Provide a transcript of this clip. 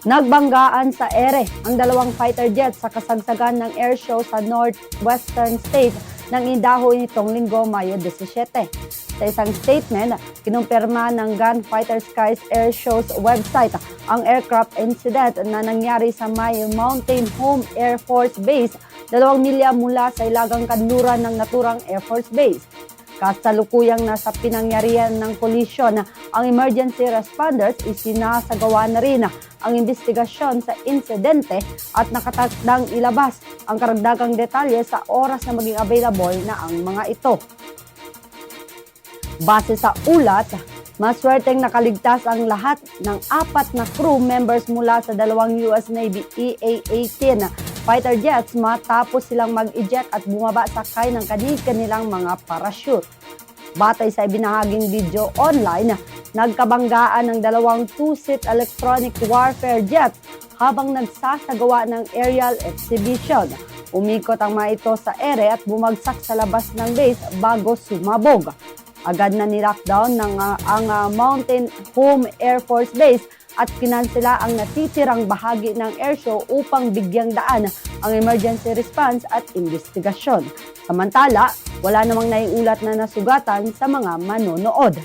Nagbanggaan sa ere ang dalawang fighter jets sa kasagsagan ng air show sa northwestern state ng Idaho nitong Linggo, Mayo 17. Sa isang statement, kinumpirma ng Gunfighter Skies Air Show's website ang aircraft incident na nangyari sa May Mountain Home Air Force Base, 2 milya mula sa ilagang kanluran ng naturang Air Force Base. Kasalukuyang nasa pinangyarihan ng kolisyon, ang emergency responders isinasagawa na rin ang investigasyon sa insidente at nakatakdang ilabas ang karagdagang detalye sa oras na maging available na ang mga ito. Base sa ulat, maswerteng nakaligtas ang lahat ng 4 na crew members mula sa 2 US Navy EA-18 fighter jets matapos silang mag-eject at bumaba sakay ng kanilang mga parachute. Batay sa ibinahaging video online, nagkabanggaan ng 2 two-seat electronic warfare jets habang nagsasagawa ng aerial exhibition. Umikot ang mga ito sa ere at bumagsak sa labas ng base bago sumabog. Agad na nilockdown ang Mountain Home Air Force Base at kinansela ang natitirang bahagi ng airshow upang bigyang daan ang emergency response at investigasyon. Samantala, wala namang naiulat na nasugatan sa mga manonood.